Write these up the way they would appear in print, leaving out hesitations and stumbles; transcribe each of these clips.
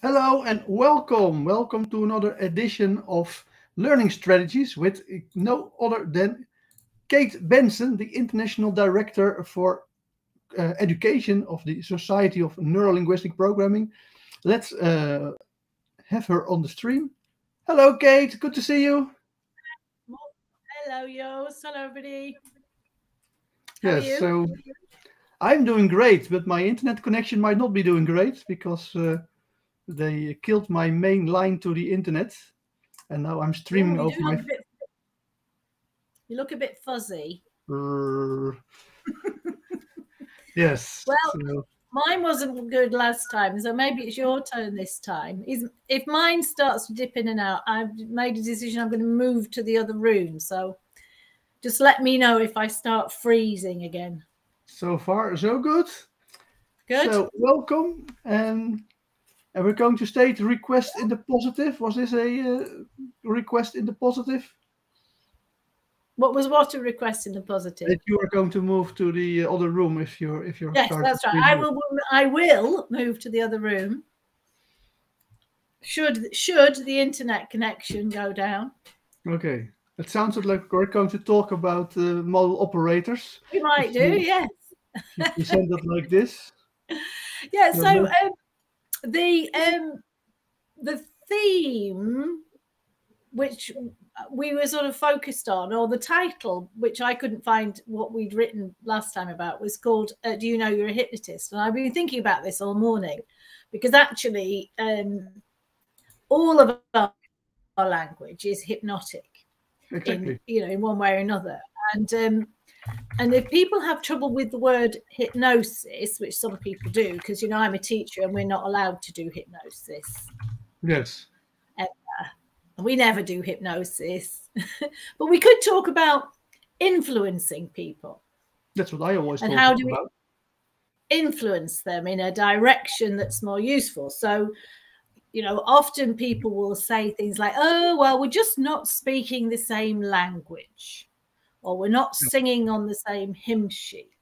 Hello and welcome. Welcome to another edition of Learning Strategies with no other than Kate Benson, the International Director for Education of the Society of Neurolinguistic Programming. Let's have her on the stream. Hello, Kate. Good to see you. Hello, Jos. Hello, everybody. How Yes, are you? so I'm doing great, but my internet connection might not be doing great because they killed my main line to the internet, and now I'm streaming over my. You look a bit fuzzy. Yes. Well, so- mine wasn't good last time, so maybe it's your turn this time. If mine starts to dip in and out, I've made a decision I'm going to move to the other room. So just let me know if I start freezing again. So far, so good. Good. So welcome, and we're going to state request in the positive. Was this a request in the positive? What a request in the positive? That you are going to move to the other room if you're yes, that's right. I will move to the other room. Should the internet connection go down? Okay. It sounds like we're going to talk about model operators. We might do, yes. You present it like this. Yeah. So the theme which we were sort of focused on, or the title, which I couldn't find what we'd written last time about, was called "Do You Know You're a Hypnotist?" And I've been thinking about this all morning because actually, all of our language is hypnotic. Exactly. In one way or another. And if people have trouble with the word hypnosis, which some people do, because I'm a teacher and we're not allowed to do hypnosis. Yes. We never do hypnosis, but we could talk about influencing people. That's what I always. And how do we influence them in a direction that's more useful? So. Often people will say things like, oh, well, we're just not speaking the same language, or we're not singing on the same hymn sheet,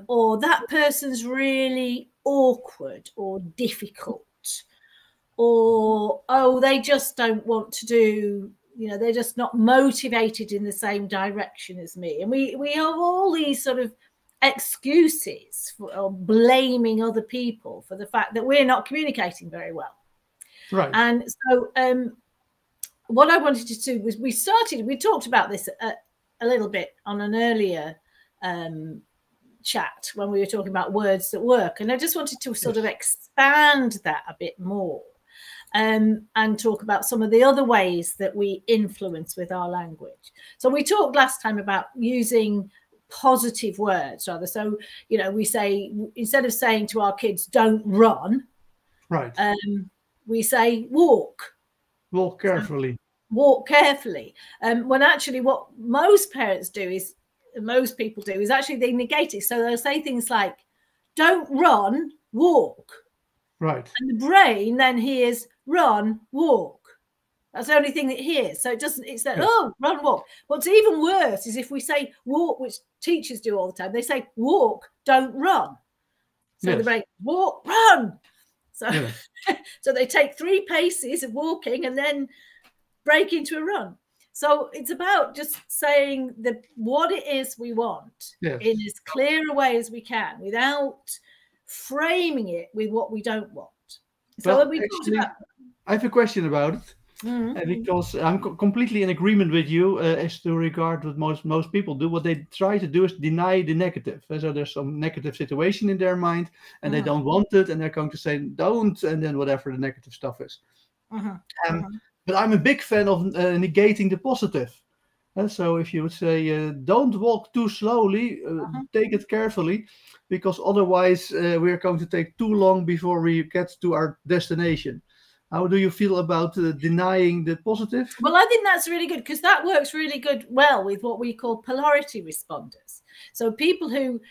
or that person's really awkward or difficult, or, oh, they just don't want to do, they're just not motivated in the same direction as me. And we have all these sort of excuses for blaming other people for the fact that we're not communicating very well. Right. And so what I wanted to do was we talked about this a little bit on an earlier chat when we were talking about words that work. And I just wanted to sort of expand that a bit more and talk about some of the other ways that we influence with our language. So we talked last time about using positive words rather. So, we say, instead of saying to our kids, don't run, right, we say walk. Walk carefully. Walk carefully. When actually what most parents do is, most people do, is actually they negate it. So they'll say things like, don't run, walk. Right. And the brain then hears run, walk. That's the only thing that it hears. So it's that, oh, run, walk. What's even worse is if we say walk, which teachers do all the time, they say walk, don't run. So the brain, walk, run. So, so they take 3 paces of walking and then break into a run. So it's about just saying what it is we want in as clear a way as we can without framing it with what we don't want. So well, actually, I have a question about it. Because I'm completely in agreement with you as to regard what most people do. What they try to do is deny the negative. So there's some negative situation in their mind and they don't want it, and they're going to say don't, and then whatever the negative stuff is. But I'm a big fan of negating the positive. So if you would say don't walk too slowly, take it carefully, because otherwise we're going to take too long before we get to our destination. How do you feel about denying the positive? Well, I think that's really good because that works really well with what we call polarity responders. So people who,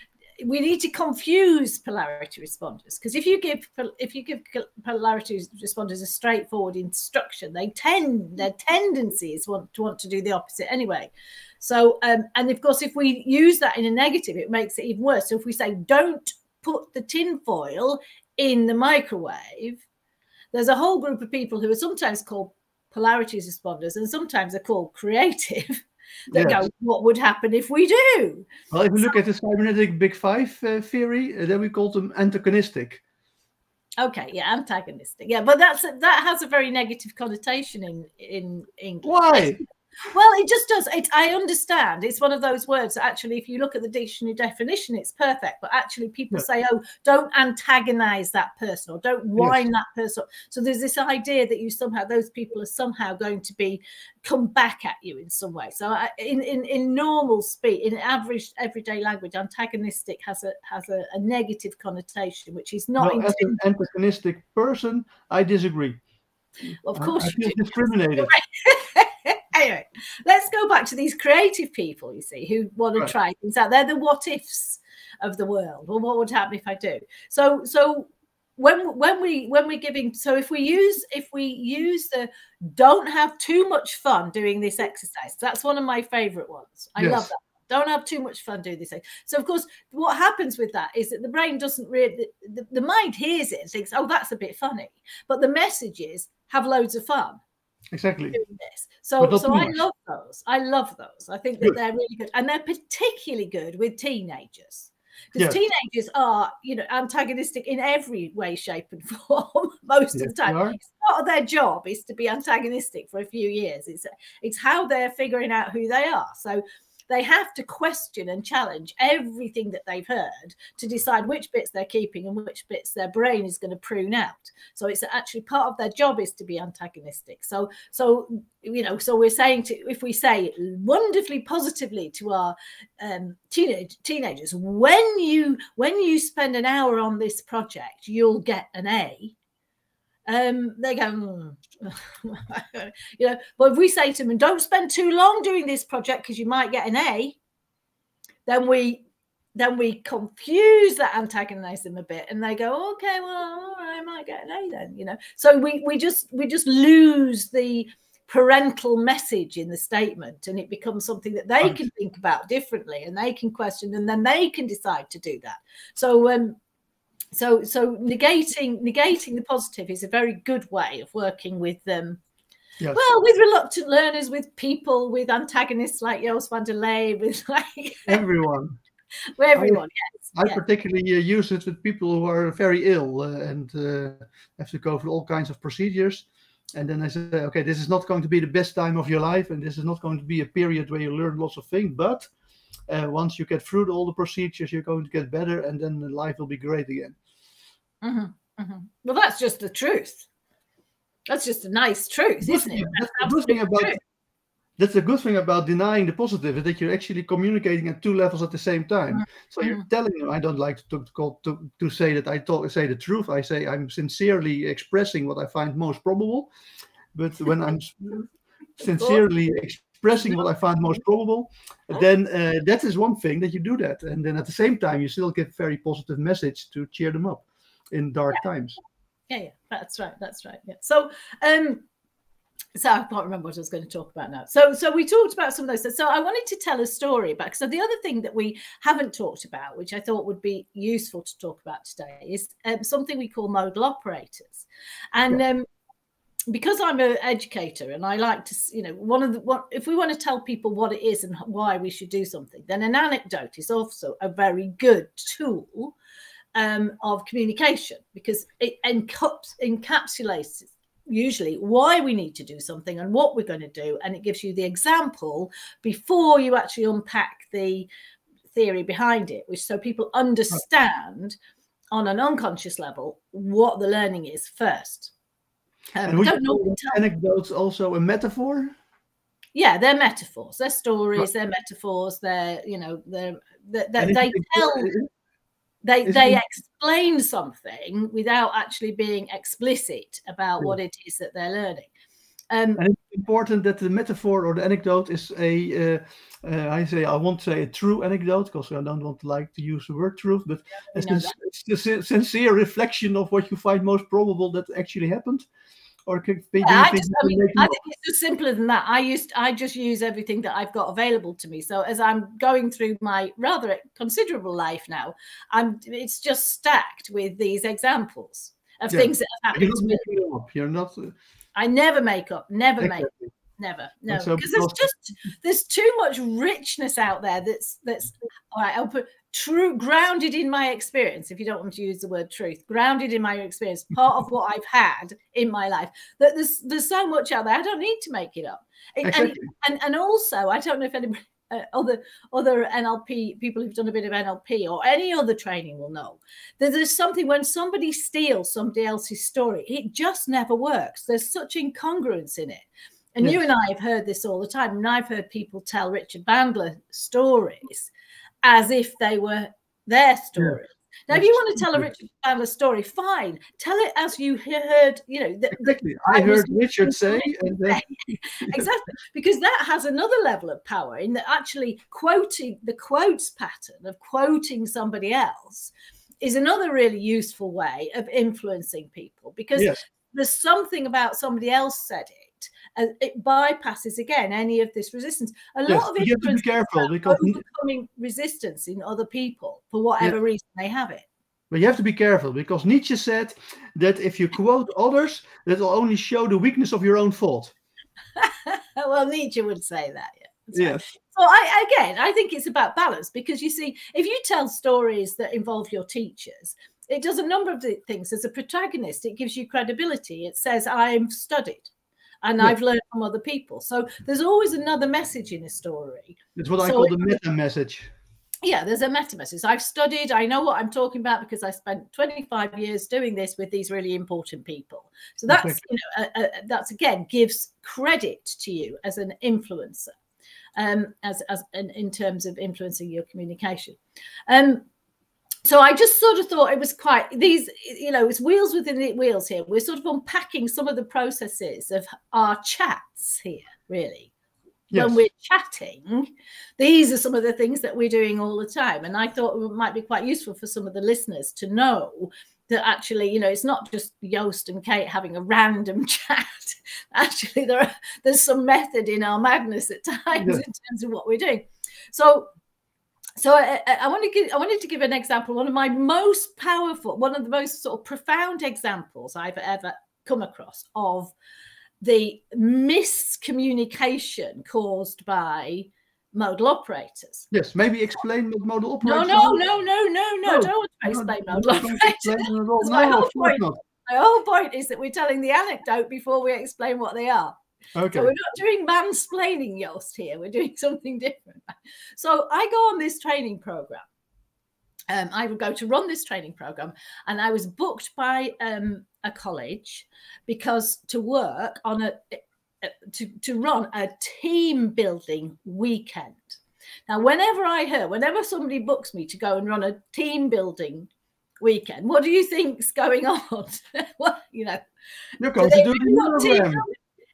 we need to confuse polarity responders, because if you give polarity responders a straightforward instruction, their tendency is to want to do the opposite anyway. So, and of course, if we use that in a negative, it makes it even worse. So if we say, don't put the tin foil in the microwave, there's a whole group of people who are sometimes called polarities responders and sometimes are called creative that go, what would happen if we do? Well, if we look at the cybernetic Big Five theory, then we call them antagonistic. Okay, yeah, antagonistic. Yeah, but that has a very negative connotation in English. Why? Well, it just does. I understand. It's one of those words that actually, if you look at the dictionary definition, it's perfect. But actually, people say, oh, don't antagonize that person or don't whine that person. So there's this idea that you somehow, those people are somehow going to come back at you in some way. So in normal speech, in average everyday language, antagonistic has a negative connotation, which is not. No, as an antagonistic person, I disagree. Well, of course, I feel discriminated. Anyway, let's go back to these creative people, you see, who want to try things out. They're the what ifs of the world. Well, what would happen if I do? So when we're giving, so if we use the don't have too much fun doing this exercise, that's one of my favorite ones. I love that. Don't have too much fun doing this thing. So, of course, what happens with that is that the brain doesn't really, the mind hears it and thinks, oh, that's a bit funny. But the message is, have loads of fun. Exactly. Doing this. So I love those. I love those. I think that they're really good. And they're particularly good with teenagers. Because teenagers are, antagonistic in every way, shape, and form most of the time. It's part of their job is to be antagonistic for a few years. It's how they're figuring out who they are. So they have to question and challenge everything that they've heard to decide which bits they're keeping and which bits their brain is going to prune out. So it's actually part of their job is to be antagonistic. So we're saying if we say wonderfully positively to our teenagers, when you spend an hour on this project, you'll get an A. They go, but if we say to them, don't spend too long doing this project because you might get an A, then we confuse that, antagonize them a bit, and they go, okay, well, all right, I might get an A then, So we just lose the parental message in the statement, and it becomes something that they can think about differently, and they can question, and then they can decide to do that. So negating the positive is a very good way of working with them. Well, with reluctant learners, with people, with antagonists like Joost van der Lee, with everyone. Everyone, I particularly use it with people who are very ill and have to go through all kinds of procedures. And then I say, okay, this is not going to be the best time of your life, and this is not going to be a period where you learn lots of things, but once you get through all the procedures, you're going to get better, and then life will be great again. Well, that's just the truth. That's just a nice truth, isn't it? That's the good thing about denying the positive, is that you're actually communicating at two levels at the same time. So you're telling them, I don't like to say that I say the truth. I say I'm sincerely expressing what I find most probable. But when I'm sincerely expressing what I find most probable, then that is one thing that you do that. And then at the same time, you still give very positive message to cheer them up in dark times. Yeah, that's right. Yeah. So I can't remember what I was going to talk about now. So we talked about some of those. So I wanted to tell a story about. So the other thing that we haven't talked about, which I thought would be useful to talk about today, is something we call modal operators. And because I'm an educator and I like to, if we want to tell people what it is and why we should do something, then an anecdote is also a very good tool of communication, because it encapsulates usually why we need to do something and what we're going to do, and it gives you the example before you actually unpack the theory behind it, which so people understand on an unconscious level what the learning is first. And would you call anecdotes also a metaphor? Yeah, they're metaphors. They're stories. They're metaphors. They're they tell. They explain something without actually being explicit about what it is that they're learning. And it's important that the metaphor or the anecdote is I won't say a true anecdote, because I don't want to use the word truth, but it's the sincere reflection of what you find most probable that actually happened. Or I think it's just simpler than that. I just use everything that I've got available to me. So as I'm going through my rather considerable life now, it's just stacked with these examples. of things that have happened to me. You're not. I never make up. Never make up. Never. No, because there's too much richness out there that's all right, I'll put true, grounded in my experience, if you don't want to use the word truth, grounded in my experience, part of what I've had in my life, that there's so much out there. I don't need to make it up. Exactly. And also, I don't know if anybody other NLP people who've done a bit of NLP or any other training will know that there's something when somebody steals somebody else's story, it just never works. There's such incongruence in it. And yes. You and I have heard this all the time. And I've heard people tell Richard Bandler stories as if they were their stories. Yeah. Now, if you want to tell a Richard Bandler story, fine. Tell it as you heard, you know. Exactly. I heard Richard say. Exactly. Because that has another level of power in that actually quoting the quotes pattern of quoting somebody else is another really useful way of influencing people, because yes. There's something about somebody else said it. It bypasses again any of this resistance. A lot of you have to be careful because overcoming resistance in other people for whatever reason they have it. But you have to be careful because Nietzsche said that if you quote others, that will only show the weakness of your own thought. Well, Nietzsche would say that. Yeah. Yes. So I think it's about balance, because you see, if you tell stories that involve your teachers, it does a number of things. As a protagonist, it gives you credibility. It says, I'm studied. And I've learned from other people. So there's always another message in a story. It's what I call the meta message. Yeah, there's a meta message. I've studied. I know what I'm talking about because I spent 25 years doing this with these really important people. So that's, that's again, gives credit to you as an influencer, in terms of influencing your communication. So I just sort of thought it was quite these, you know, it's wheels within the wheels here. We're sort of unpacking some of the processes of our chats here, really. Yes. When we're chatting, these are some of the things that we're doing all the time. And I thought it might be quite useful for some of the listeners to know that actually, you know, it's not just Joost and Kate having a random chat. Actually, there's some method in our madness at times in terms of what we're doing. So I wanted to give an example. One of the most sort of profound examples I've ever come across of the miscommunication caused by modal operators. Yes, maybe explain what modal operators No. I don't want to explain modal operators. My whole point is that we're telling the anecdote before we explain what they are. Okay. So we're not doing mansplaining, Joost, here. We're doing something different. So I go on this training program. I would go to run this training program, and I was booked by a college because to work on to run a team building weekend. Now, whenever somebody books me to go and run a team building weekend, what do you think's going on? Well, you know, you're going to do the program.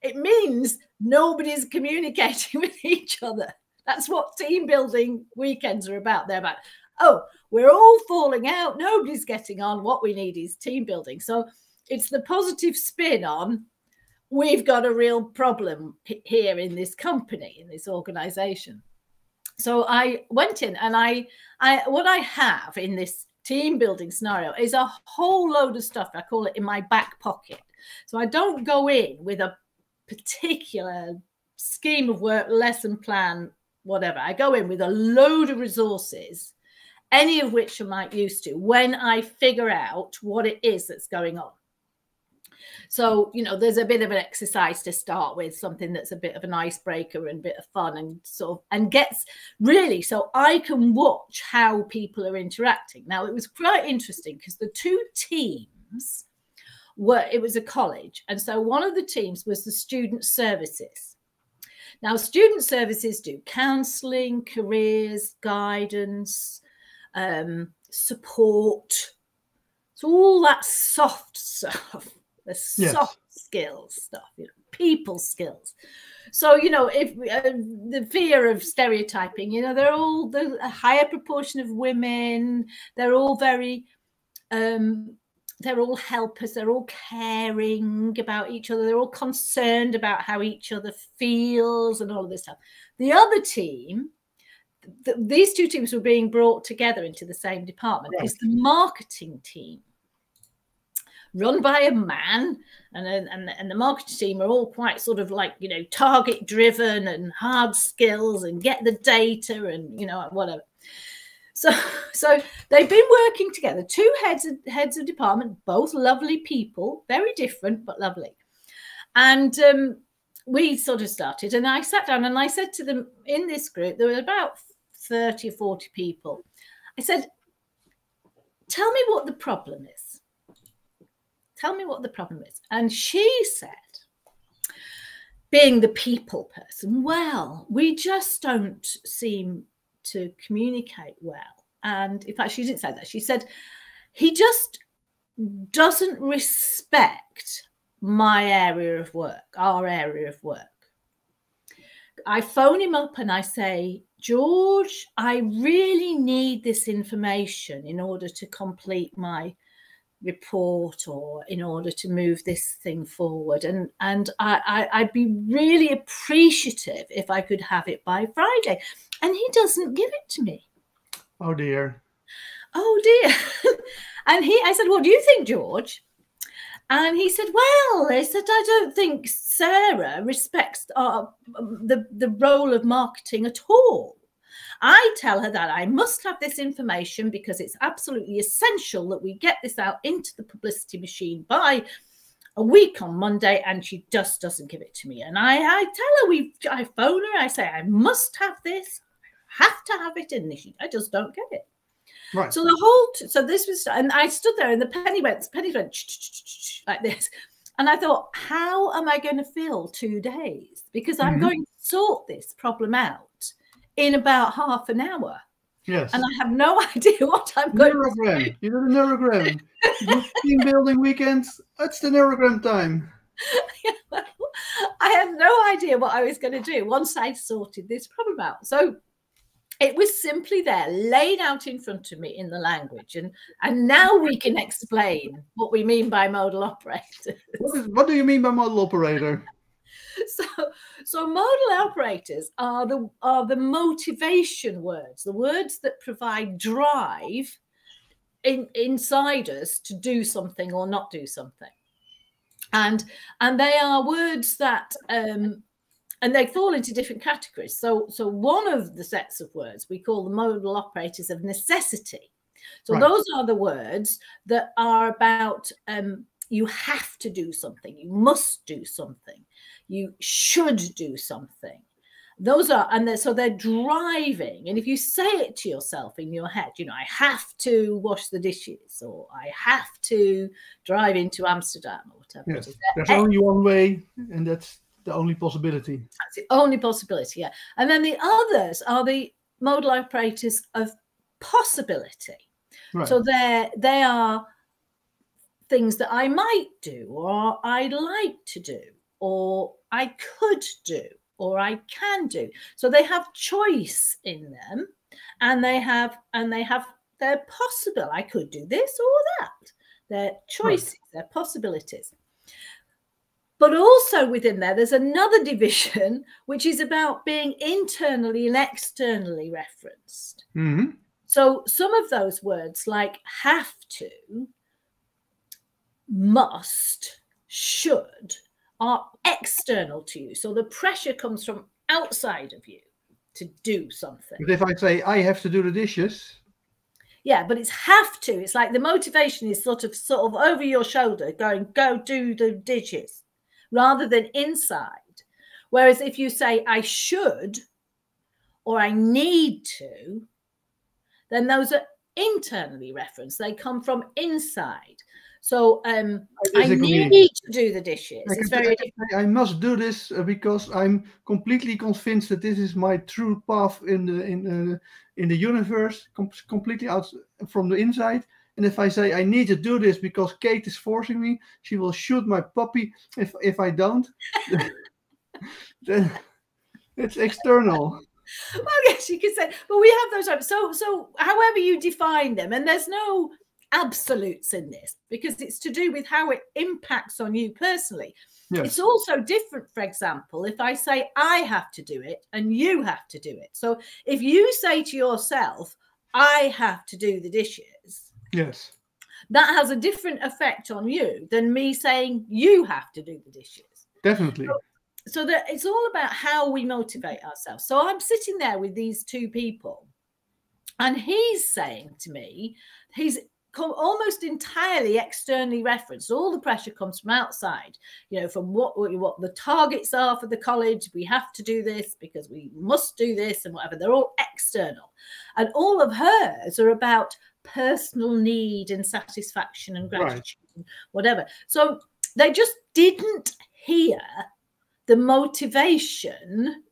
It means nobody's communicating with each other. That's what team building weekends are about. They're about, oh, we're all falling out. Nobody's getting on. What we need is team building. So it's the positive spin on, we've got a real problem here in this company, in this organization. So I went in, and what I have in this team building scenario is a whole load of stuff. I call it in my back pocket. So I don't go in with a particular scheme of work, lesson plan, whatever. I go in with a load of resources, any of which I might use to when I figure out what it is that's going on. So, you know, there's a bit of an exercise to start with, something that's a bit of an icebreaker and a bit of fun, and sort of, and gets really, so I can watch how people are interacting. Now, it was quite interesting because the two teams it was a college. And so one of the teams was the student services. Now, student services do counselling, careers, guidance, support. So all that soft stuff, the soft skills stuff, you know, people skills. So, you know, if the fear of stereotyping, you know, there's a higher proportion of women. They're all very, they're all helpers. They're all caring about each other. They're all concerned about how each other feels and all of this stuff. The other team, these two teams were being brought together into the same department, is the marketing team. run by a man, and the marketing team are all quite sort of like, you know, target driven and hard skills and get the data and, you know, whatever. So they've been working together, two heads of department, both lovely people, very different but lovely. And we sort of started, and I sat down and I said to them, in this group, there were about 30 or 40 people. I said, tell me what the problem is. Tell me what the problem is. And she said, being the people person, well, we just don't seem to communicate well. And in fact, she didn't say that. She said, he just doesn't respect my area of work, our area of work. I phone him up and I say, George, I really need this information in order to complete my report or in order to move this thing forward. And I'd be really appreciative if I could have it by Friday. And he doesn't give it to me. Oh, dear. Oh, dear. And I said, what do you think, George? And he said, well, I don't think Sarah respects the role of marketing at all. I tell her that I must have this information because it's absolutely essential that we get this out into the publicity machine by a week on Monday, and she just doesn't give it to me. And I tell her, I phone her, I say, I must have this, I have to have it in this. I just don't get it. Right. So this was, and I stood there and the penny went like this. And I thought, how am I going to fill 2 days? Because I'm going to sort this problem out in about half an hour. Yes. And I have no idea what I'm going to do. You did a neurogram. Team building weekends, that's the neurogram time. Yeah, well, I had no idea what I was going to do once I sorted this problem out. So it was simply there, laid out in front of me in the language. And now we can explain what we mean by modal operators. What do you mean by modal operator? So modal operators are the motivation words, the words that provide drive inside us to do something or not do something. And they are words that and they fall into different categories. So one of the sets of words we call the modal operators of necessity. So those are the words that are about you have to do something, you must do something, you should do something. Those are, and so they're driving. And if you say it to yourself in your head, you know, I have to wash the dishes, or I have to drive into Amsterdam, or whatever. Yes, there's only one way, and that's the only possibility. That's the only possibility, yeah. And then the others are the modal operators of possibility. Right. So they are things that I might do, or I'd like to do, or I could do, or I can do. So they have choice in them, and they're possible. I could do this or that. They're choices, they're possibilities. But also within there's another division, which is about being internally and externally referenced. Mm-hmm. So some of those words like have to, must, should are external to you. So the pressure comes from outside of you to do something. But if I say I have to do the dishes. Yeah, but it's have to. It's like the motivation is sort of over your shoulder going, go do the dishes, rather than inside. Whereas if you say I should or I need to, then those are internally referenced. They come from inside. So I need to do the dishes. It's very different. I must do this because I'm completely convinced that this is my true path in the universe, completely out from the inside. And if I say I need to do this because Kate is forcing me, she will shoot my puppy if I don't. Then it's external. Well, yes, you could say, but we have those. So however you define them, and there's no absolutes in this because it's to do with how it impacts on you personally. Yes. It's also different, for example, if I say I have to do it and you have to do it. So if you say to yourself, I have to do the dishes. Yes. that has a different effect on you than me saying you have to do the dishes. Definitely. So that it's all about how we motivate ourselves. So I'm sitting there with these two people, and he's saying to me, he's almost entirely externally referenced. All the pressure comes from outside, you know, from what the targets are for the college. We have to do this because we must do this and whatever. They're all external. And all of hers are about personal need and satisfaction and gratitude, and whatever. So they just didn't hear the motivation.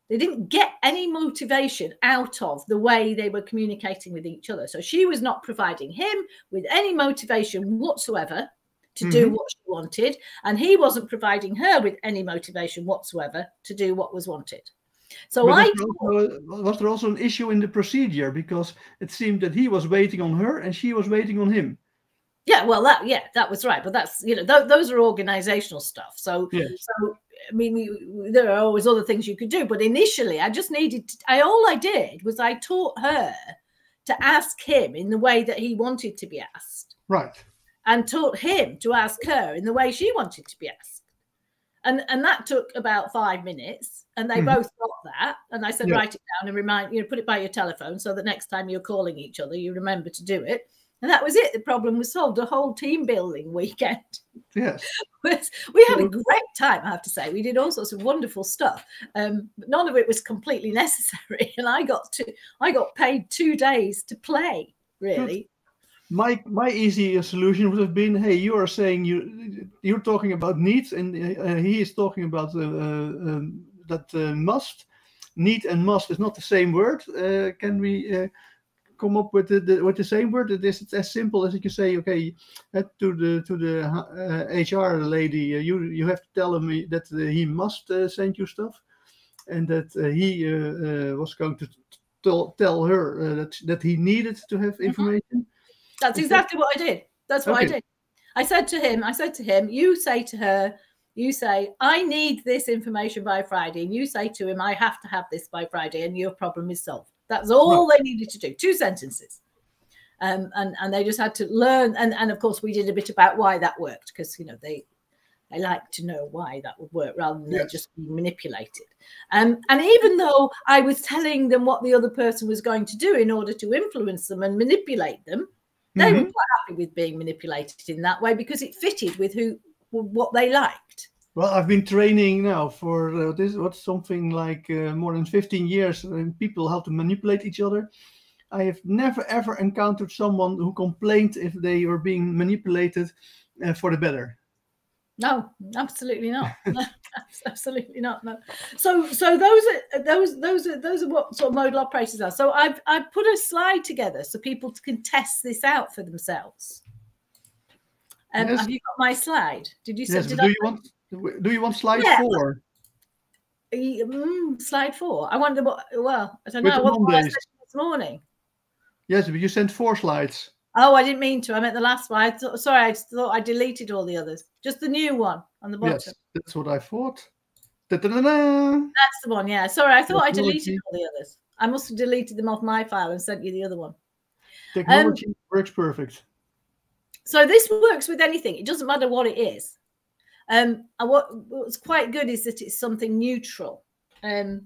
They didn't get any motivation out of the way they were communicating with each other. So she was not providing him with any motivation whatsoever to do what she wanted. And he wasn't providing her with any motivation whatsoever to do what was wanted. So was there also an issue in the procedure? Because it seemed that he was waiting on her and she was waiting on him. Yeah, well, that was right. But that's, you know, those are organizational stuff. So, I mean, there are always other things you could do. But initially, I just needed all I did was I taught her to ask him in the way that he wanted to be asked. Right. And taught him to ask her in the way she wanted to be asked. And that took about 5 minutes. And they both got that. And I said, write it down and remind, you know, put it by your telephone so that next time you're calling each other, you remember to do it. And that was it. The problem was solved. A whole team building weekend. Yes. We had a great time, I have to say. We did all sorts of wonderful stuff. But none of it was completely necessary. And I got paid 2 days to play, really. My easy solution would have been, hey, you are saying you're talking about needs, and he is talking about must. Need and must is not the same word. Can we come up with the same word? It's as simple as you can say, okay, to the HR lady, you have to tell him that he must send you stuff, and that he was going to tell her that he needed to have information. That's exactly what I did. That's what I did. I said to him, you say to her, you say, I need this information by Friday. And you say to him, I have to have this by Friday, and your problem is solved. That's all they needed to do. 2 sentences. And they just had to learn. And of course, we did a bit about why that worked, because, you know, they like to know why that would work rather than just being manipulated. And even though I was telling them what the other person was going to do in order to influence them and manipulate them, they were quite happy with being manipulated in that way because it fitted with what they liked. Well, I've been training now for something like more than 15 years in people how to manipulate each other. I have never ever encountered someone who complained if they were being manipulated for the better. No, absolutely not. Absolutely not. No. So those are what sort of modal operators are. So I've put a slide together so people can test this out for themselves. Yes. Have you got my slide? Did you? Yes. Do you want slide 4? Slide 4. I wonder what. Well, I don't know. What I said this morning. Yes, but you sent 4 slides. Oh, I didn't mean to. I meant the last one. I thought I deleted all the others. Just the new one on the bottom. Yes, that's what I thought. That's the one, yeah. Sorry, I thought I deleted all the others. I must have deleted them off my file and sent you the other one. Technology works perfect. So this works with anything. It doesn't matter what it is. What's quite good is that it's something neutral. So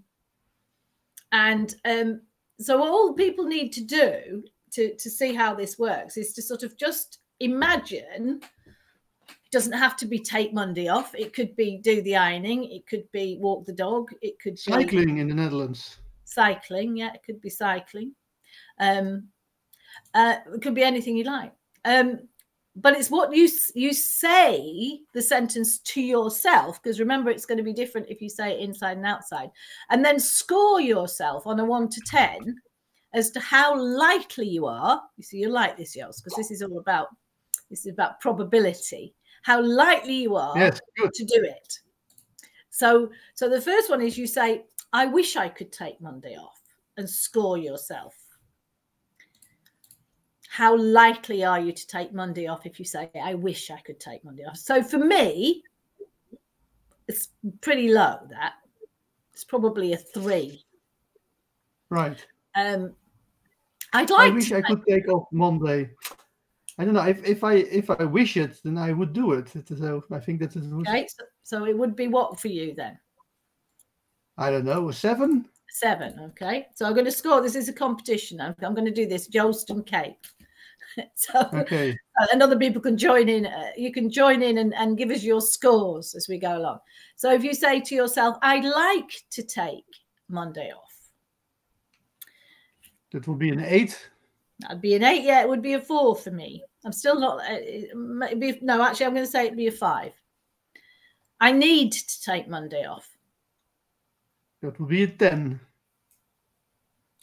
all people need to do to see how this works is to sort of just imagine. It doesn't have to be take Monday off. It could be do the ironing. It could be walk the dog. It could be cycling in the Netherlands. Cycling, yeah, it could be cycling. It could be anything you like. But it's what you say the sentence to yourself, because remember, it's going to be different if you say it inside and outside, and then score yourself on a 1 to 10 as to how likely you are. You see, you like this, Jos, because this is about probability. How likely you are to do it. So the first one is you say, I wish I could take Monday off, and score yourself. How likely are you to take Monday off if you say, I wish I could take Monday off? So for me, it's pretty low, that. It's probably a 3. Right. I wish I could take off Monday. I don't know if I wish it, then I would do it. So I think that it was. Okay, so it would be what for you then? I don't know, a 7. 7. Okay, so I'm going to score. This is a competition. I'm going to do this Jost and Kate. So okay, and other people can join in. You can join in and give us your scores as we go along. So if you say to yourself, "I'd like to take Monday off," that would be an 8. that'd be an 8. Yeah, it would be a 4 for me. I'm still not. No, actually, I'm going to say it'd be a 5. I need to take Monday off. That would be a 10.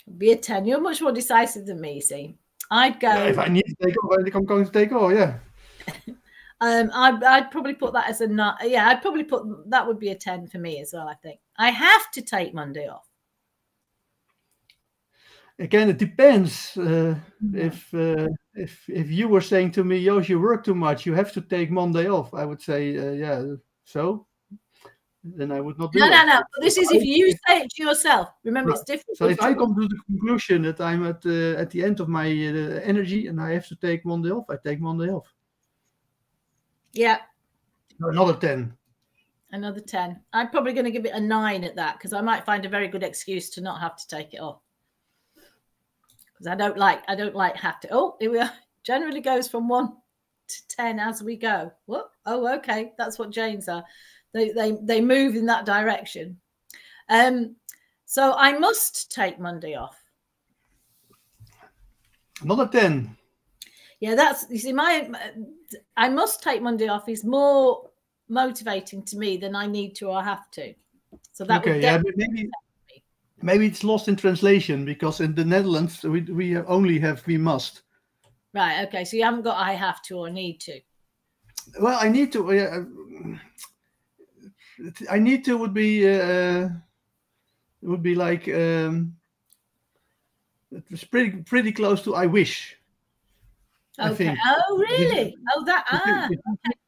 It'd be a 10. You're much more decisive than me, see. I'd go. Yeah, if I need to take off, I'm going to take off. Yeah. I'd probably put that as a 9. Yeah, I'd probably put that would be a 10 for me as well. I think I have to take Monday off. Again, it depends. If you were saying to me, "Joost, you work too much, you have to take Monday off," I would say, yeah. So then I would not do it. No. This is if you say it to yourself. Remember, it's different. So if I come to the conclusion that I'm at the end of my energy and I have to take Monday off, I take Monday off. Yeah. Another 10. Another 10. I'm probably going to give it a 9 at that because I might find a very good excuse to not have to take it off. Because I don't like have to. Oh, here we are. Generally goes from 1 to 10 as we go. What? Oh, okay. That's what Janes are. They move in that direction. So I must take Monday off. Another 10. Yeah, that's, you see, I must take Monday off is more motivating to me than I need to or have to. So that okay, yeah, maybe it's lost in translation because in the Netherlands we only have we must. Right. Okay. So you haven't got I have to or need to. Well, I need to. I need to would be like it's pretty close to I wish. Okay. I think. Oh, really?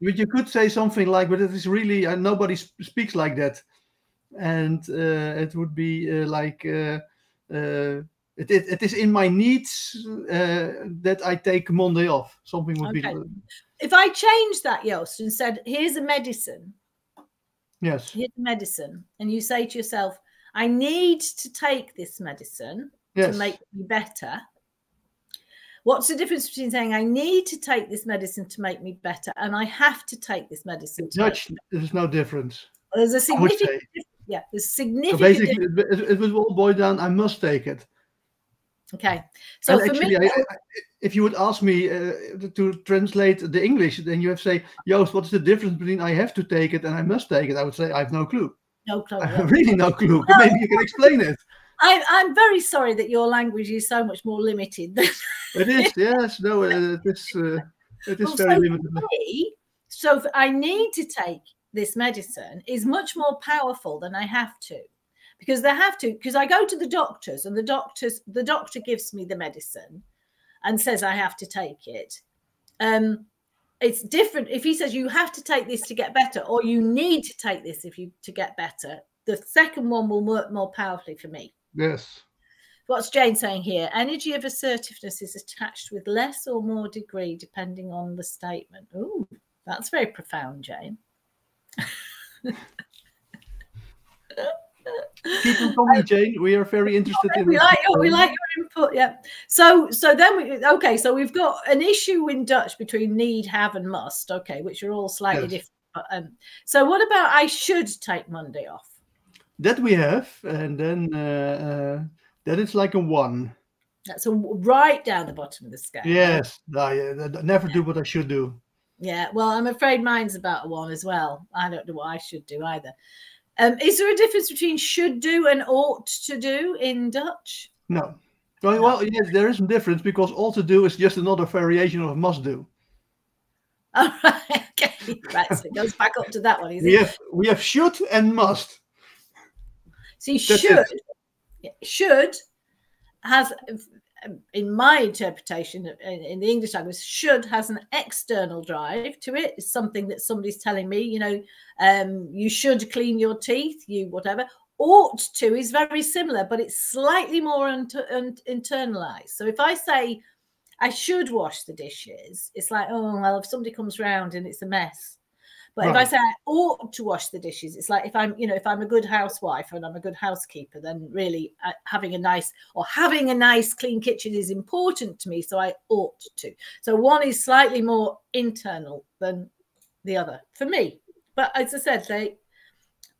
But you could say something like, but it is really nobody speaks like that, and it would be like it is in my needs that I take Monday off. Something would be. If I change that, Joost, and said, "Here's a medicine." Yes. Here's a medicine, and you say to yourself, "I need to take this medicine to make me better." What's the difference between saying I need to take this medicine to make me better and I have to take this medicine? There's no difference. Well, there's a significant. Yeah, there's significant. So basically, it will all boil down. I must take it. Okay. So and for actually, me, if you would ask me to translate the English, then you have to say, "Joost, what's the difference between I have to take it and I must take it?" I would say, "I have no clue." No clue. I have really no clue. No. Maybe you can explain it. I'm very sorry that your language is so much more limited than it is. Yes. No. It is very limited. So I need to take this medicine is much more powerful than I have to, because I go to the doctors and the doctor gives me the medicine and says I have to take it. It's different if he says you have to take this to get better or you need to take this to get better. The second one will work more powerfully for me. Yes. What's Jane saying here? Energy of assertiveness is attached with less or more degree depending on the statement. Oh, that's very profound, Jane. Keep on coming, Jane. We are very interested in. We like your input. Yeah. So then so we've got an issue in Dutch between need, have, and must. Okay, which are all slightly different. So what about I should take Monday off? That we have, and then that is like a 1. That's right down the bottom of the scale. Yes, I never do what I should do. Yeah, well, I'm afraid mine's about a 1 as well. I don't know what I should do either. Is there a difference between should do and ought to do in Dutch? No. Well, yes, there is a difference because ought to do is just another variation of must do. All right, okay. Right, so it goes back up to that one. We have should and must. See, should has, in my interpretation in the English language, should has an external drive to it. It's something that somebody's telling me, you should clean your teeth, whatever. Ought to is very similar, but it's slightly more internalized. So if I say, I should wash the dishes, it's like, oh, well, if somebody comes round and it's a mess. But if I say I ought to wash the dishes, it's like if I'm a good housewife and I'm a good housekeeper, then really having a nice clean kitchen is important to me. So I ought to. So one is slightly more internal than the other for me. But as I said, they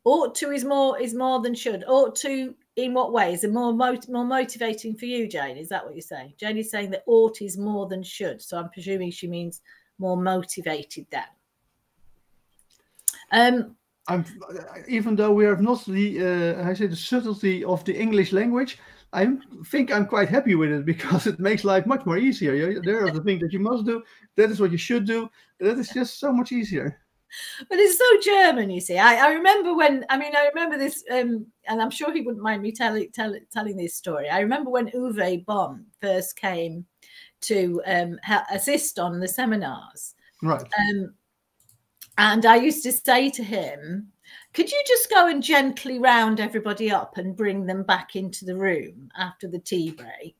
ought to is more than should. Ought to in what way? Is it more motivating for you, Jane? Is that what you're saying? Jane is saying that ought is more than should. So I'm presuming she means more motivated than. Even though we have not the subtlety of the English language, I think I'm quite happy with it because it makes life much more easier. There are the things that you must do. That is what you should do. That is just so much easier. But it's so German, you see. I remember this, and I'm sure he wouldn't mind me telling this story. I remember when Uwe Bomm first came to assist on the seminars. Right. And I used to say to him, could you just go and gently round everybody up and bring them back into the room after the tea break?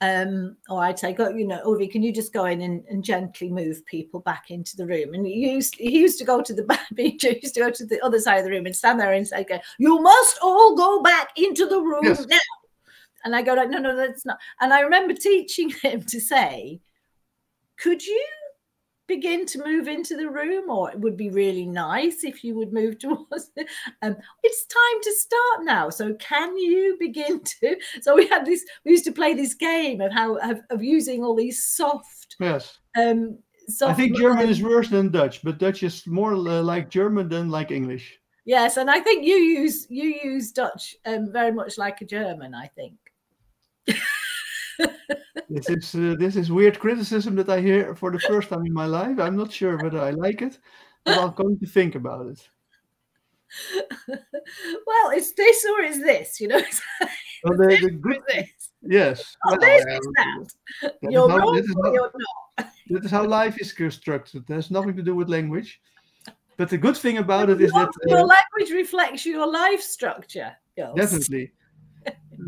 Or I'd say, Uwe, can you just go in and gently move people back into the room? And he used to go to the other side of the room and stand there and say, okay, you must all go back into the room now. And I go, like, no, that's not. And I remember teaching him to say, could you begin to move into the room, or it would be really nice if you would move towards it. It's time to start now, so can you begin to? So we used to play this game of using all these soft I think German is worse than Dutch, but Dutch is more like German than like English. Yes, and I think you use Dutch very much like a German, I think. This is weird criticism that I hear for the first time in my life. I'm not sure whether I like it, but I'm going to think about it. Well, it's this or is this, Well, the good, yes. Oh, well, this is that. You're wrong or you're not. That is how life is constructed. There's nothing to do with language. But the good thing about it is that your language reflects your life structure. Girls. Definitely.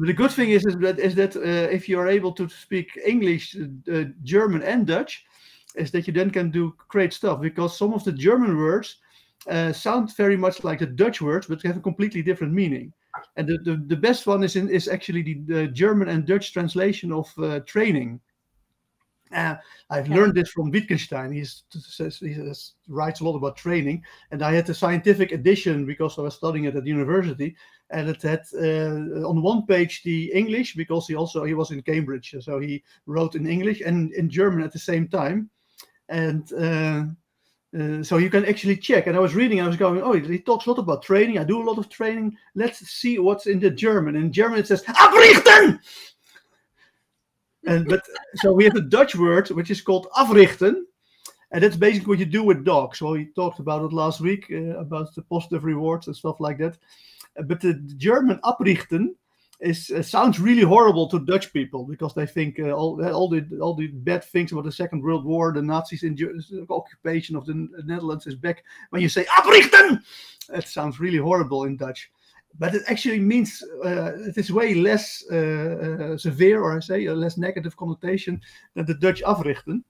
The good thing is that if you are able to speak English, German, and Dutch, is that you then can do great stuff, because some of the German words sound very much like the Dutch words, but have a completely different meaning. And the best one is actually the German and Dutch translation of training. I've learned this from Wittgenstein. He writes a lot about training, and I had the scientific edition because I was studying it at university, and it had on one page the English, because he was in Cambridge, so he wrote in English and in German at the same time, and so you can actually check. And I was reading, I was going, oh, he talks a lot about training. I do a lot of training. Let's see what's in the German. In German it says abrichten. So we have a Dutch word which is called africhten, and that's basically what you do with dogs. So we talked about it last week about the positive rewards and stuff like that. But the German abrichten sounds really horrible to Dutch people, because they think all the bad things about the Second World War, the Nazis, the occupation of the Netherlands is back. When you say abrichten, it sounds really horrible in Dutch. But it actually means it is way less severe, or I say a less negative connotation than the Dutch africhten.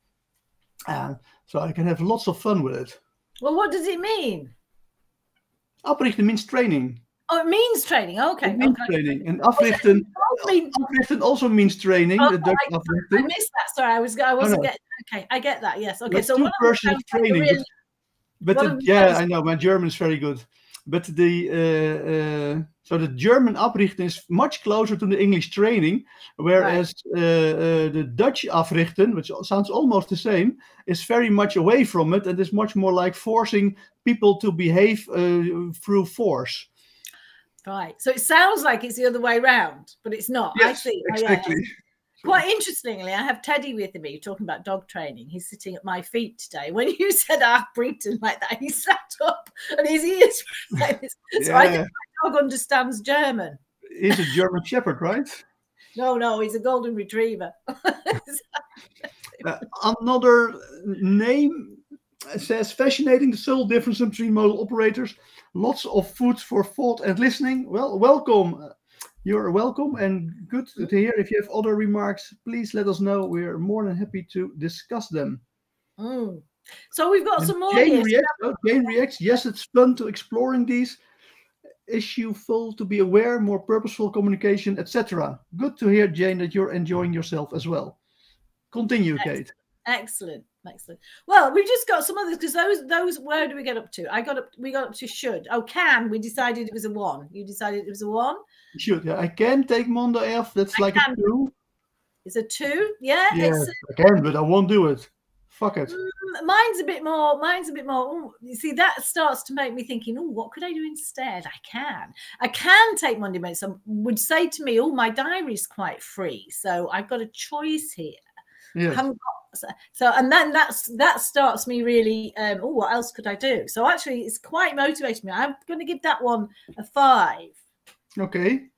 So I can have lots of fun with it. Well, what does it mean? Abrichten means training. Oh, it means training. Okay. It means training. And africhten also means training. Oh, the Dutch africhten. I missed that. Sorry, I wasn't getting. Okay, I get that. Yes. Okay. That's so 2 persons of training. I know my German is very good. But so the German abrichten is much closer to the English training, whereas the Dutch africhten, which sounds almost the same, is very much away from it, and is much more like forcing people to behave through force. Right. So it sounds like it's the other way around, but it's not. Yes, I see. exactly. Quite interestingly, I have Teddy with me talking about dog training. He's sitting at my feet today. When you said Britain like that, he sat up and his ears were like this. So I think my dog understands German. He's a German Shepherd, right? No, he's a golden retriever. Another name says, fascinating, the subtle difference between modal operators. Lots of food for thought and listening. Well, welcome. You're welcome, and good to hear. If you have other remarks, please let us know. We're more than happy to discuss them. So we've got And some more Jane here. reacts. Oh, Jane reacts. Yes, it's fun to exploring these issueful, to be aware, more purposeful communication, etc. Good to hear, Jane, that you're enjoying yourself as well. Continue, Kate. Excellent. Well, we've just got some others because those. Where do we get up to? We got up to should. Oh, can. We decided it was a 1. You decided it was a 1. Should. Yeah, I can take Monday off. That's like a 2. It's a 2. Yeah. Yeah, I can, but I won't do it. Fuck it. Mine's a bit more. Ooh, you see, that starts to make me thinking, oh, what could I do instead? I can take Monday, but some would say to me, oh, my diary's quite free, so I've got a choice here. Yes. I haven't got, so and then that starts me really. Oh, what else could I do? So actually, it's quite motivating me. I'm going to give that one a 5. Okay.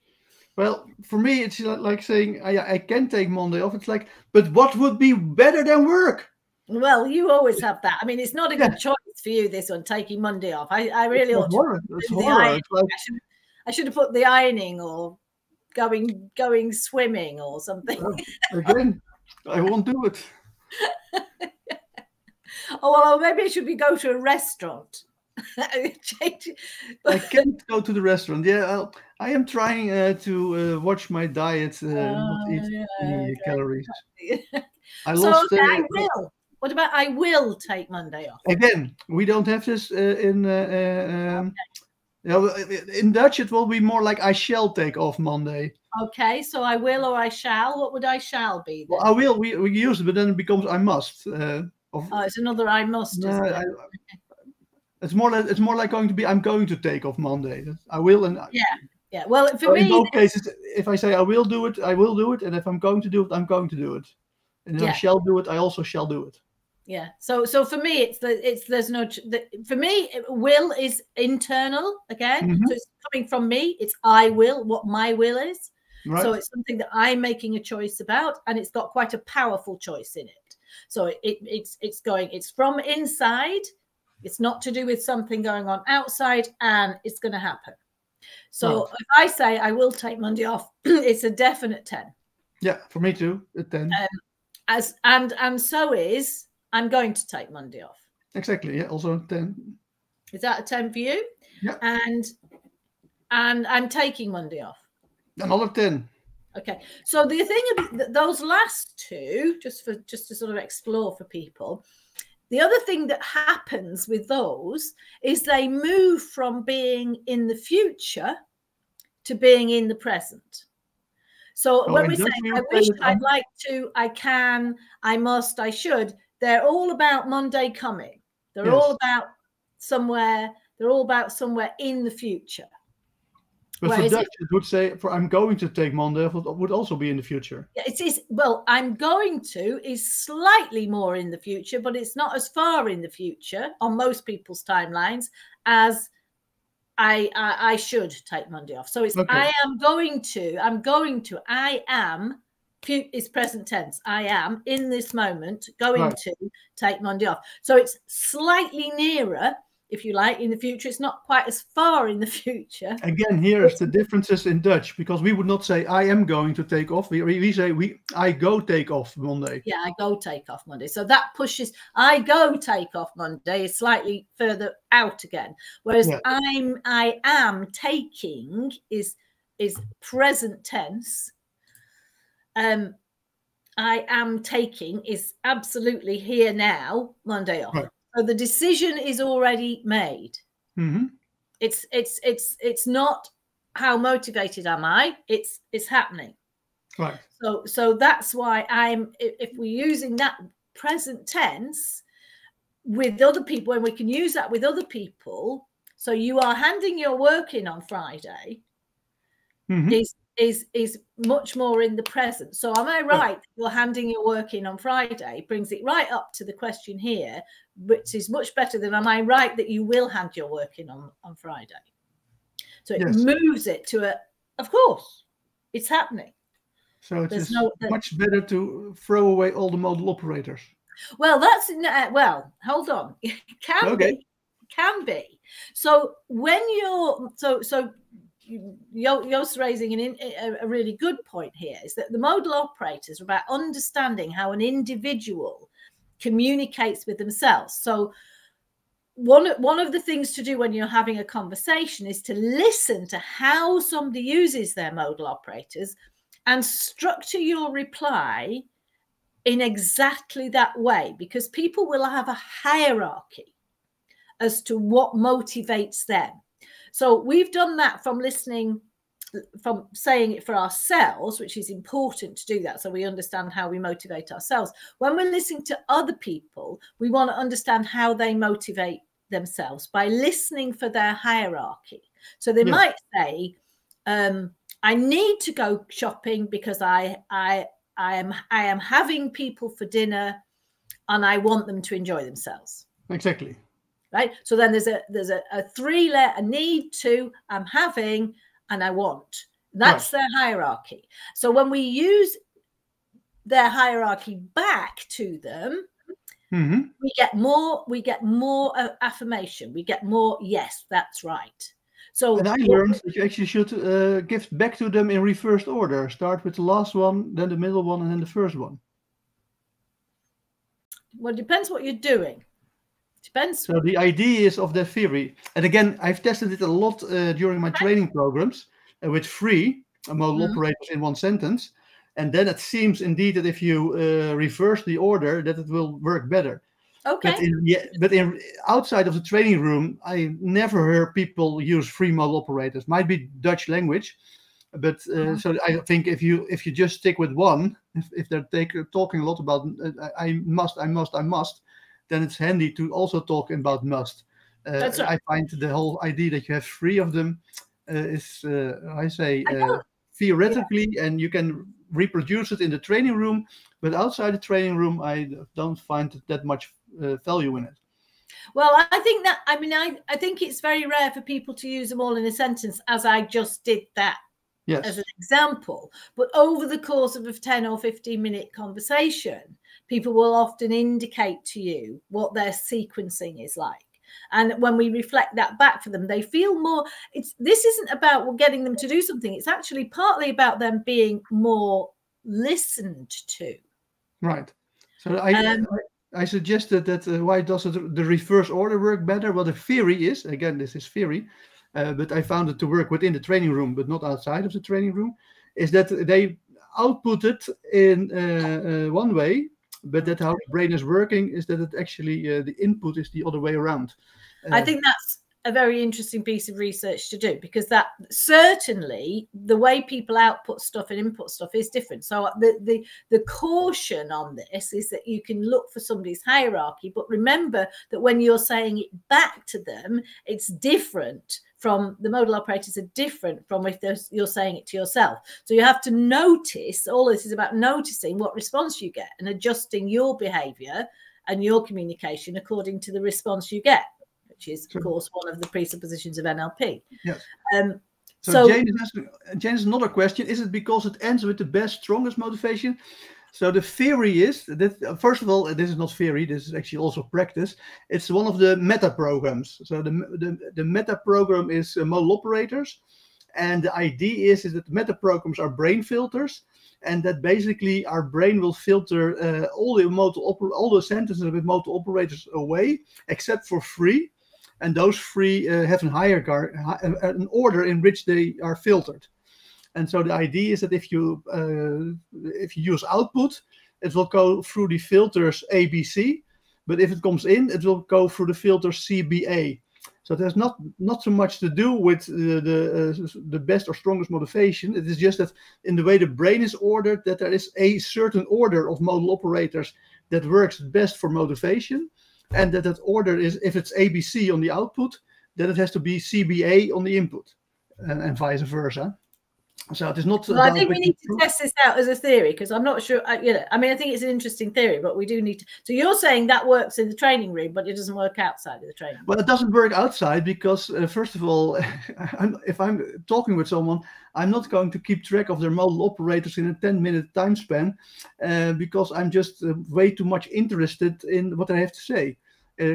Well, for me, it's like saying I can take Monday off. It's like, but what would be better than work? Well, you always have that. I mean, it's not a good choice for you, this one, taking Monday off. I really ought to. It's horror. It's like, I should have put the ironing or going swimming or something. Again, I won't do it. Oh, well, maybe I should go to a restaurant. I can't go to the restaurant. Yeah, I am trying to watch my diet, not eat any calories. I lost. I will. What about I will take Monday off? Again, we don't have this in Dutch. It will be more like I shall take off Monday. Okay, so I will or I shall. What would I shall be then? Well, I will. We use it, but then it becomes I must. It's another I must. It's more like going to be I'm going to take off Monday. I will and yeah. Well, for me, in both cases, if I say I will do it, I will do it, and if I'm going to do it, I'm going to do it, and if I shall do it, I also shall do it. Yeah. So for me, there's no. For me, will is internal again. So it's coming from me. It's I will. What my will is. Right. So it's something that I'm making a choice about, and it's got quite a powerful choice in it. So it's from inside. It's not to do with something going on outside, and it's going to happen. So if I say I will take Monday off, it's a definite 10. Yeah, for me too, a 10. And so is I'm going to take Monday off. Exactly. Yeah, also 10. Is that a 10 for you? Yeah. And I'm taking Monday off. Another 10. Okay. So the thing about those last two, just to sort of explore for people, the other thing that happens with those is they move from being in the future to being in the present. So when we say, I wish, I'd like to, I can, I must, I should, they're all about Monday coming. They're all about somewhere, in the future. But for Dutch, it would say, I'm going to take Monday off would also be in the future. Yeah, it is. Well, I'm going to is slightly more in the future, but it's not as far in the future on most people's timelines as I should take Monday off. So it's I am going to, I am is present tense. I am in this moment going to take Monday off. So it's slightly nearer, if you like, in the future. It's not quite as far in the future. Again, here's the differences in Dutch, because we would not say I am going to take off. We say I go take off Monday. Yeah, I go take off Monday. So that pushes I go take off Monday is slightly further out again. Whereas I am taking is present tense. I am taking is absolutely here now, Monday off. Right. So the decision is already made. Mm-hmm. It's not how motivated am I? It's happening. Right. So that's why if we're using that present tense with other people, and we can use that with other people. So you are handing your work in on Friday. Mm-hmm. Is much more in the present. So am I right? You're handing your work in on Friday brings it right up to the question here, which is much better than am I right that you will hand your work in on Friday? So it moves it to of course, it's happening. So it's much better to throw away all the modal operators. Well, hold on. It can be. So when you're Joost raising a really good point here, is that the modal operators are about understanding how an individual communicates with themselves. So one of the things to do when you're having a conversation is to listen to how somebody uses their modal operators and structure your reply in exactly that way, because people will have a hierarchy as to what motivates them. So we've done that from listening, from saying it for ourselves, which is important to do that, so we understand how we motivate ourselves. When we're listening to other people, we want to understand how they motivate themselves by listening for their hierarchy. So they might say, I need to go shopping because I am having people for dinner and I want them to enjoy themselves. Exactly. Right. So then there's a three-letter need to, I'm having, and I want. That's their hierarchy. So when we use their hierarchy back to them, we get more affirmation. We get more, yes, that's right. So, and I learned that you actually should give back to them in reversed order. Start with the last one, then the middle one, and then the first one. Well, it depends what you're doing. Depends. So the idea is of the theory. And again, I've tested it a lot during my training programs with 3 modal operators in one sentence. And then it seems indeed that if you reverse the order, that it will work better. Okay. But outside of the training room, I never heard people use 3 modal operators. Might be Dutch language, but so I think if you just stick with one, if they're talking a lot about I must, then it's handy to also talk about must. That's right. I find the whole idea that you have 3 of them is theoretically, and you can reproduce it in the training room, but outside the training room, I don't find that much value in it. Well, I think that, I think it's very rare for people to use them all in a sentence, as I just did that as an example. But over the course of a 10 or 15-minute conversation, people will often indicate to you what their sequencing is like. And when we reflect that back for them, they feel more, this isn't about getting them to do something. It's actually partly about them being more listened to. Right. So I suggested that why does the reverse order work better? Well, the theory is, again, this is theory, but I found it to work within the training room, but not outside of the training room, is that they output it in one way, but that how the brain is working is that it actually, the input is the other way around. I think that's a very interesting piece of research to do, because that certainly the way people output stuff and input stuff is different. So the caution on this is that you can look for somebody's hierarchy, but remember that when you're saying it back to them, it's different from the modal operators are different from if you're saying it to yourself. So you have to notice, all this is about noticing what response you get and adjusting your behavior and your communication according to the response you get, which is, of course, one of the presuppositions of NLP. Yes. So Jane has another question. Is it because it ends with the best, strongest motivation? So the theory is that, first of all, this is not theory. This is actually also practice. It's one of the meta programs. So the meta program is modal operators. And the idea is that meta programs are brain filters. And that basically our brain will filter all the sentences with modal operators away, except for 3. And those 3 have an order in which they are filtered. And so the idea is that if you use output, it will go through the filters ABC, but if it comes in, it will go through the filter CBA. So there's not so much to do with the best or strongest motivation. It is just that in the way the brain is ordered, that there is a certain order of modal operators that works best for motivation, and that order is, if it's ABC on the output, then it has to be CBA on the input, and vice versa. So it is not. Well, I think we need to test this out as a theory, because I'm not sure. I think it's an interesting theory, but we do need to. So you're saying that works in the training room, but it doesn't work outside of the training room. Well, it doesn't work outside because, first of all, if I'm talking with someone, I'm not going to keep track of their modal operators in a 10-minute time span, because I'm just way too much interested in what I have to say,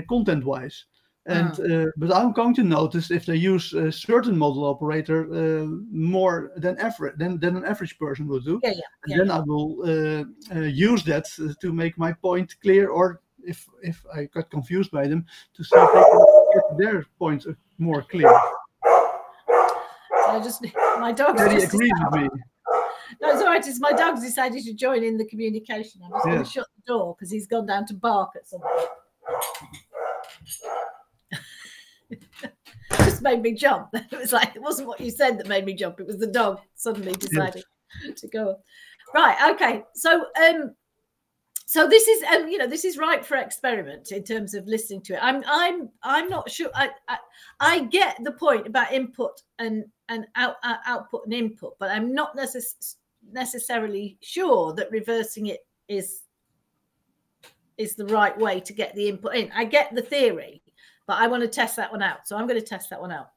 content-wise. And but I'm going to notice if they use a certain model operator more than an average person would do. And then I will use that to make my point clear, or if I got confused by them, to see if they can get their point more clear. My dog's Eddie agrees with me. No, it's all right. It's my dog's decided to join in the communication. I'm just going to shut the door because he's gone down to bark at something. Just made me jump. It was like, it wasn't what you said that made me jump. It was the dog suddenly deciding to go. Right. Okay. So, so this is, this is ripe for experiment in terms of listening to it. I'm not sure. I get the point about input and output and input, but I'm not necessarily sure that reversing it is the right way to get the input in. I get the theory, but I want to test that one out. So I'm going to test that one out.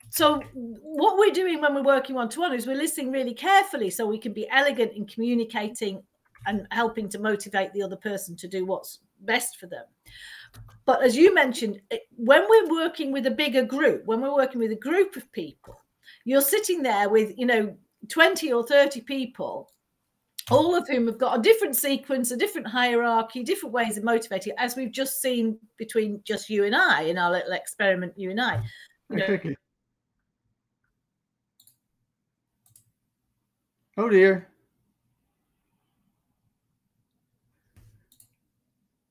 So what we're doing when we're working one-to-one is we're listening really carefully so we can be elegant in communicating and helping to motivate the other person to do what's best for them. But as you mentioned, when we're working with a bigger group, when we're working with a group of people, you're sitting there with, 20 or 30 people, all of whom have got a different sequence, a different hierarchy, different ways of motivating, as we've just seen between just you and I in our little experiment, you and I. Exactly. Oh dear.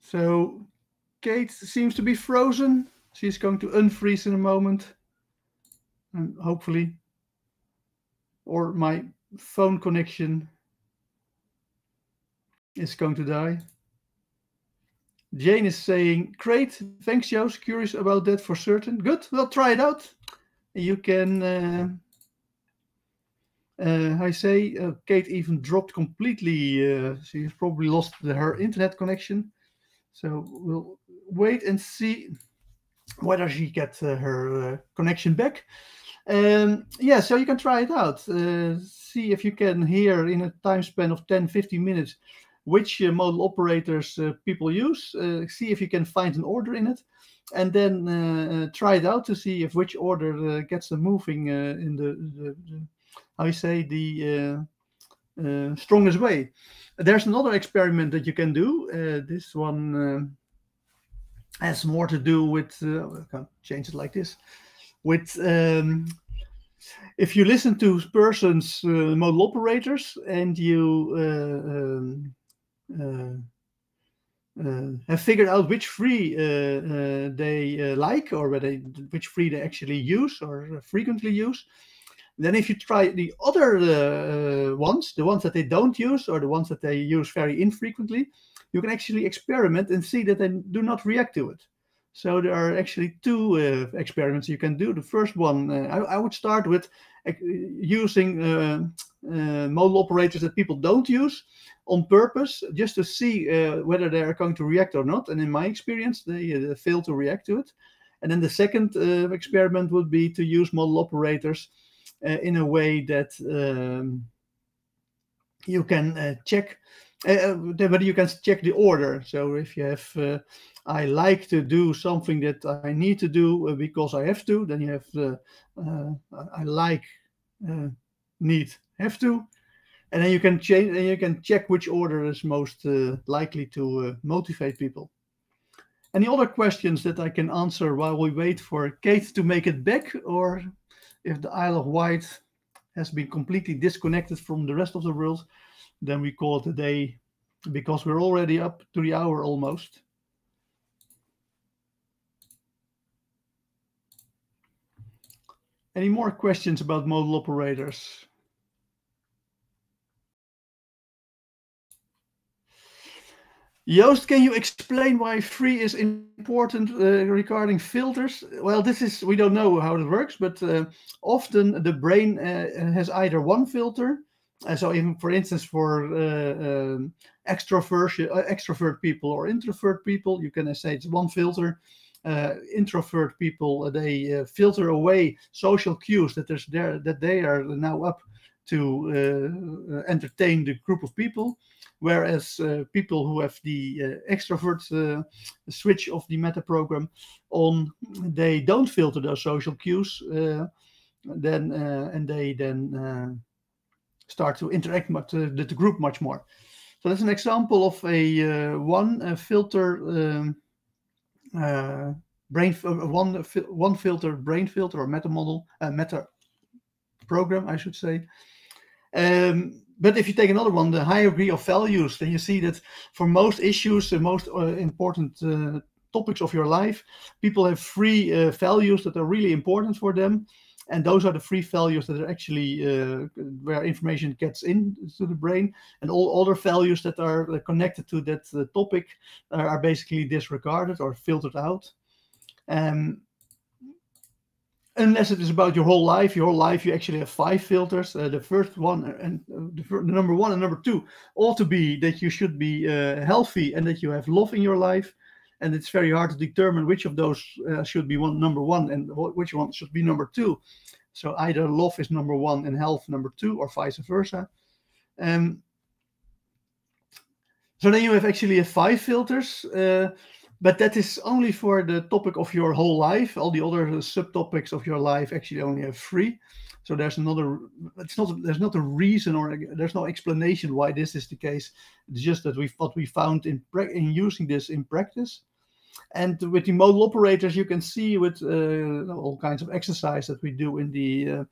So Kate seems to be frozen. She's going to unfreeze in a moment. And hopefully, or my phone connection is going to die. Jane is saying, great, thanks Joost, curious about that for certain. Good, we'll try it out. You can, Kate even dropped completely. She's probably lost her internet connection. So we'll wait and see whether she gets her connection back. So you can try it out. See if you can hear in a time span of 10-15 minutes which model operators people use. See if you can find an order in it, and then try it out to see if which order gets them moving in the strongest way. There's another experiment that you can do. This one has more to do with, I can change it like this, with if you listen to persons, model operators, and you have figured out which free they like, or which free they actually use or frequently use. Then if you try the other ones, the ones that they don't use or the ones that they use very infrequently, you can actually experiment and see that they do not react to it. So there are actually two experiments you can do. The first one, I would start with using model operators that people don't use on purpose, just to see whether they are going to react or not. And in my experience, they fail to react to it. And then the second experiment would be to use model operators in a way that you can check whether you can check the order. So if you have, I like to do something that I need to do because I have to, then you have I like, need, have to, and then you can change and you can check which order is most likely to motivate people. Any other questions that I can answer while we wait for Kate to make it back, or if the Isle of Wight has been completely disconnected from the rest of the world, then we call it a day, because we're already up to the hour almost. Any more questions about model operators? Joost, can you explain why free is important regarding filters? Well, we don't know how it works, but often the brain has either one filter. So even, for instance, for extrovert people or introvert people, you can say it's one filter. Introvert people, they filter away social cues that they are now up to entertain the group of people. whereas people who have the extrovert switch of the meta program on, they don't filter those social cues, and they then start to interact with the group much more. So that's an example of a one filter one filter brain filter or meta model, meta program, I should say. But if you take another one, the hierarchy of values, then you see that for most issues, the most important topics of your life, people have three values that are really important for them. And those are the three values that are actually where information gets into the brain. And all other values that are connected to that topic are basically disregarded or filtered out. Unless it is about your whole life, you actually have 5 filters. The first one and the number 1 and number 2 ought to be that you should be healthy and that you have love in your life. And it's very hard to determine which of those should be number 1 and which one should be number 2. So either love is number 1 and health number 2, or vice versa. So then you have actually 5 filters. But that is only for the topic of your whole life. All the other subtopics of your life actually only have 3. So there's not a reason, or there's no explanation why this is the case. It's just that what we found in using this in practice. And with the modal operators, you can see with all kinds of exercise that we do in the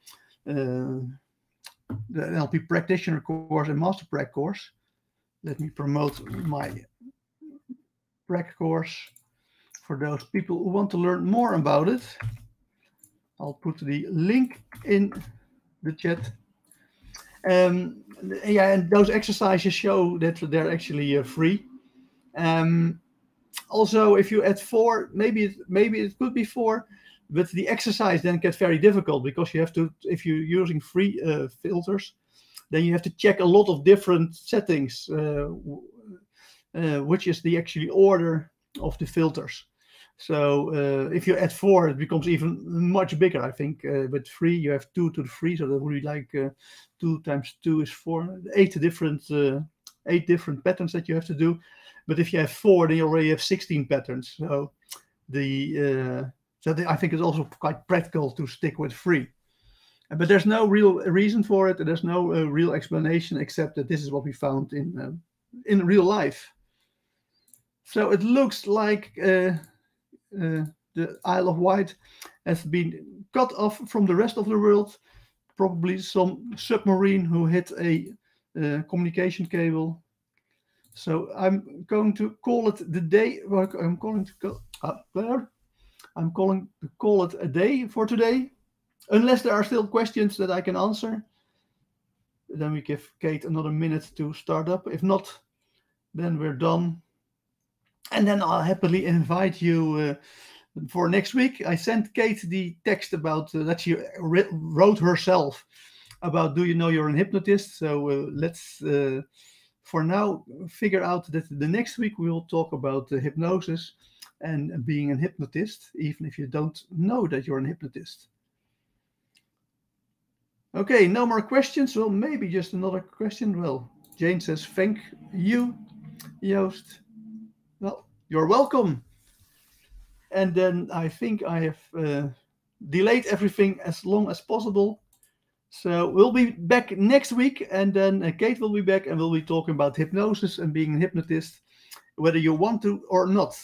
NLP practitioner course and master prac course. Let me promote my prac course for those people who want to learn more about it. I'll put the link in the chat. Yeah, and those exercises show that they're actually free. Also, if you add 4, maybe it could be 4, but the exercise then gets very difficult because you have to, if you're using free filters, then you have to check a lot of different settings, which is the actually order of the filters. So if you add 4, it becomes even much bigger, I think. With 3, you have 2 to the 3, so that would be like 2 times 2 is 4, 8 different patterns that you have to do. But if you have 4, then you already have 16 patterns. So I think it's also quite practical to stick with 3. But there's no real reason for it. There's no real explanation except that this is what we found in real life. So it looks like the Isle of Wight has been cut off from the rest of the world. Probably some submarine who hit a communication cable. So I'm going to call it the day. I'm calling to call it a day for today, unless there are still questions that I can answer. Then we give Kate another minute to start up. If not, then we're done. And then I'll happily invite you for next week. I sent Kate the text about that she wrote herself about, do you know you're an hypnotist? So let's, for now, figure out that the next week we will talk about hypnosis and being a hypnotist, even if you don't know that you're a hypnotist. Okay, no more questions. Well, maybe just another question. Well, Jane says, thank you, Joost. Well, you're welcome. And then I think I have delayed everything as long as possible. So we'll be back next week, and then Kate will be back, and we'll be talking about hypnosis and being a hypnotist, whether you want to or not.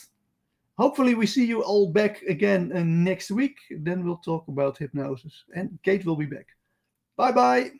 Hopefully we see you all back again next week. Then we'll talk about hypnosis, and Kate will be back. Bye-bye.